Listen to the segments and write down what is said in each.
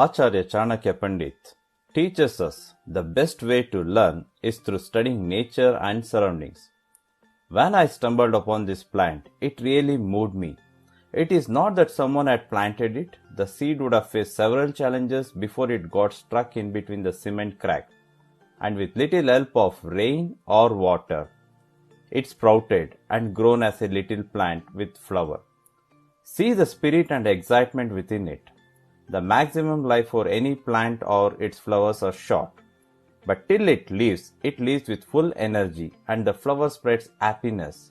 Acharya Chanakya Pandit teaches us the best way to learn is through studying nature and surroundings. When I stumbled upon this plant, it really moved me. It is not that someone had planted it, the seed would have faced several challenges before it got stuck in between the cement crack. And with little help of rain or water, it sprouted and grown as a little plant with flower. See the spirit and excitement within it. The maximum life for any plant or its flowers are short. But till it lives with full energy and the flower spreads happiness.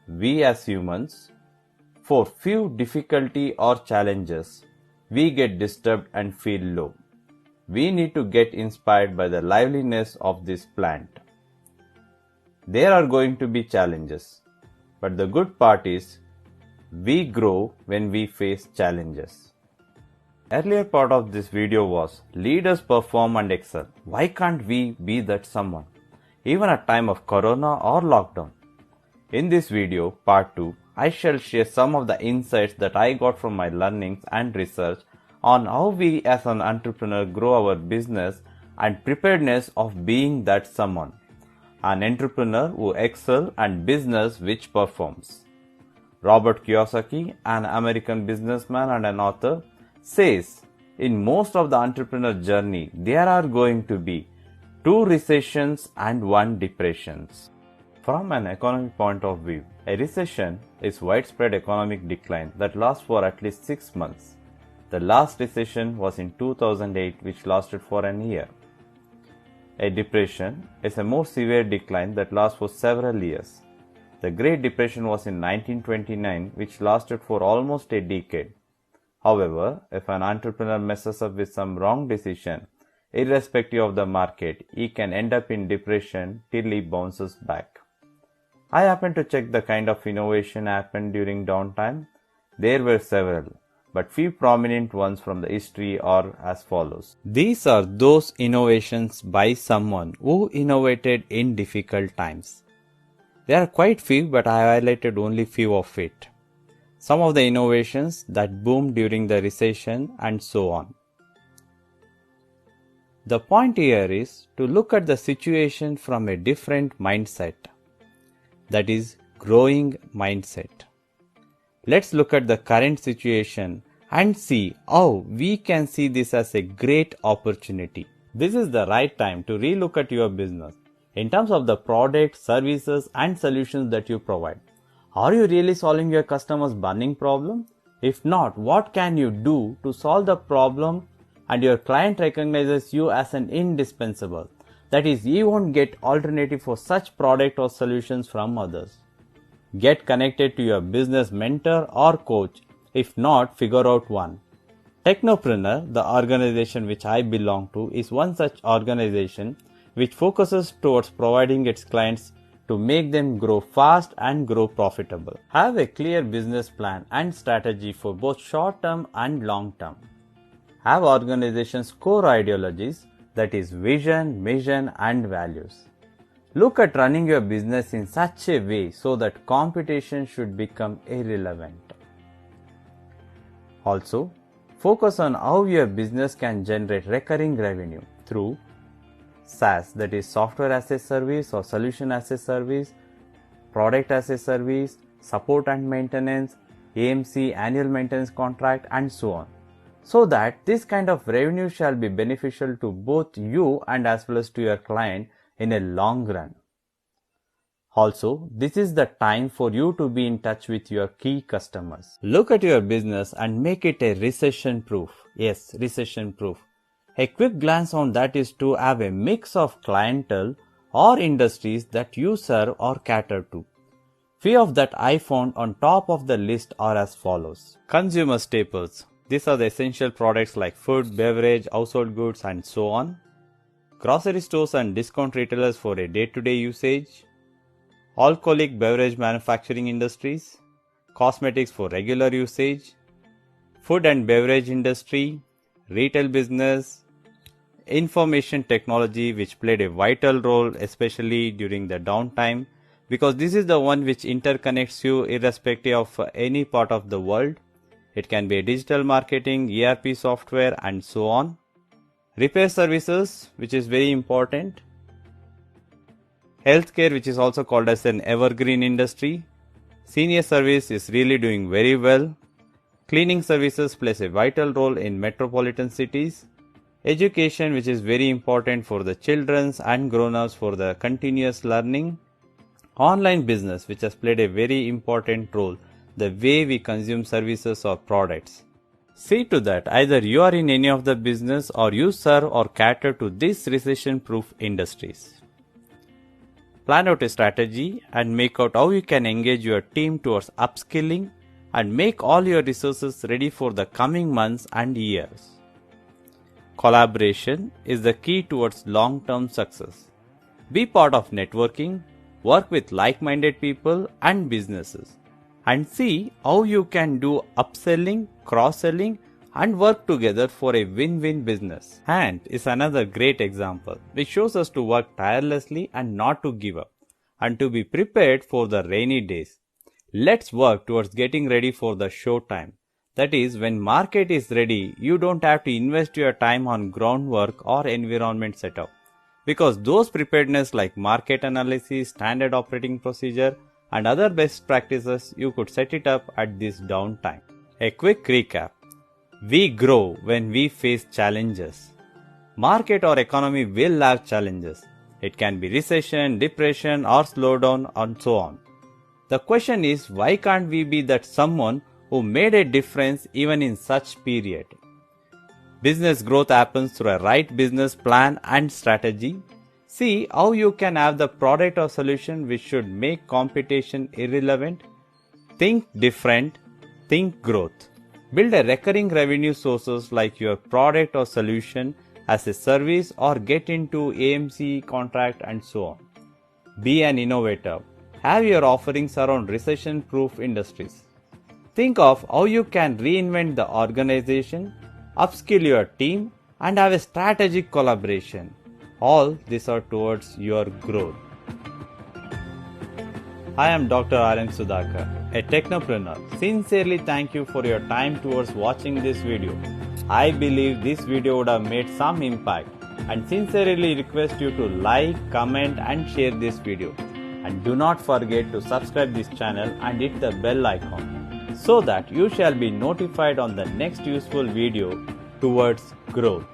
We as humans, for few difficulty or challenges, we get disturbed and feel low. We need to get inspired by the liveliness of this plant. There are going to be challenges, but the good part is, we grow when we face challenges. Earlier part of this video was leaders perform and excel. Why can't we be that someone? Even at time of corona or lockdown. In this video, part 2, I shall share some of the insights that I got from my learnings and research on how we as an entrepreneur grow our business and preparedness of being that someone. An entrepreneur who excels and business which performs. Robert Kiyosaki, an American businessman and an author, says, in most of the entrepreneur journey, there are going to be 2 recessions and 1 depressions. From an economic point of view, a recession is widespread economic decline that lasts for at least 6 months. The last recession was in 2008, which lasted for an year. A depression is a more severe decline that lasts for several years. The Great Depression was in 1929, which lasted for almost a decade. However, if an entrepreneur messes up with some wrong decision, irrespective of the market, he can end up in depression till he bounces back. I happened to check the kind of innovation happened during downtime. There were several, but few prominent ones from the history are as follows. These are those innovations by someone who innovated in difficult times. There are quite few, but I highlighted only few of it. Some of the innovations that boomed during the recession and so on. The point here is to look at the situation from a different mindset. That is, growing mindset. Let's look at the current situation and see how we can see this as a great opportunity. This is the right time to relook at your business in terms of the product, services and solutions that you provide. Are you really solving your customers' burning problem? If not, what can you do to solve the problem and your client recognizes you as an indispensable? That is, you won't get alternative for such product or solutions from others. Get connected to your business mentor or coach. If not, figure out one. Technopreneur, the organization which I belong to, is one such organization which focuses towards providing its clients to make them grow fast and grow profitable. Have a clear business plan and strategy for both short term and long term. Have organization's core ideologies, that is vision, mission and values. Look at running your business in such a way so that competition should become irrelevant. Also, focus on how your business can generate recurring revenue through SaaS, that is software as a service or solution as a service, product as a service, support and maintenance, AMC, annual maintenance contract and so on. So that this kind of revenue shall be beneficial to both you and as well as to your client in a long run. Also, this is the time for you to be in touch with your key customers. Look at your business and make it a recession proof. Yes, recession proof. A quick glance on that is to have a mix of clientele or industries that you serve or cater to. Few of that I found on top of the list are as follows. Consumer staples. These are the essential products like food, beverage, household goods and so on. Grocery stores and discount retailers for a day-to-day usage. Alcoholic beverage manufacturing industries. Cosmetics for regular usage. Food and beverage industry. Retail business. Information technology, which played a vital role especially during the downtime, because this is the one which interconnects you irrespective of any part of the world. It can be a digital marketing, ERP software, and so on. Repair services, which is very important. Healthcare, which is also called as an evergreen industry. Senior service is really doing very well. Cleaning services plays a vital role in metropolitan cities. Education, which is very important for the children and grown-ups for the continuous learning. Online business, which has played a very important role, the way we consume services or products. See to that either you are in any of the business or you serve or cater to these recession-proof industries. Plan out a strategy and make out how you can engage your team towards upskilling and make all your resources ready for the coming months and years. Collaboration is the key towards long-term success. Be part of networking, work with like-minded people and businesses, and see how you can do upselling, cross-selling, and work together for a win-win business. Ant is another great example which shows us to work tirelessly and not to give up, and to be prepared for the rainy days. Let's work towards getting ready for the show time. That is, when market is ready, you don't have to invest your time on groundwork or environment setup, because those preparedness like market analysis, standard operating procedure, and other best practices, you could set it up at this downtime. A quick recap. We grow when we face challenges. Market or economy will have challenges. It can be recession, depression, or slowdown, and so on. The question is, why can't we be that someone who made a difference even in such period? Business growth happens through a right business plan and strategy. See how you can have the product or solution which should make competition irrelevant. Think different, think growth. Build a recurring revenue sources like your product or solution as a service, or get into AMC contract and so on. Be an innovator. Have your offerings around recession-proof industries. Think of how you can reinvent the organization, upskill your team, and have a strategic collaboration. All these are towards your growth. I am Dr. R.M. Sudhakar, a technopreneur. Sincerely thank you for your time towards watching this video. I believe this video would have made some impact, and sincerely request you to like, comment and share this video. And do not forget to subscribe this channel and hit the bell icon, so that you shall be notified on the next useful video towards growth.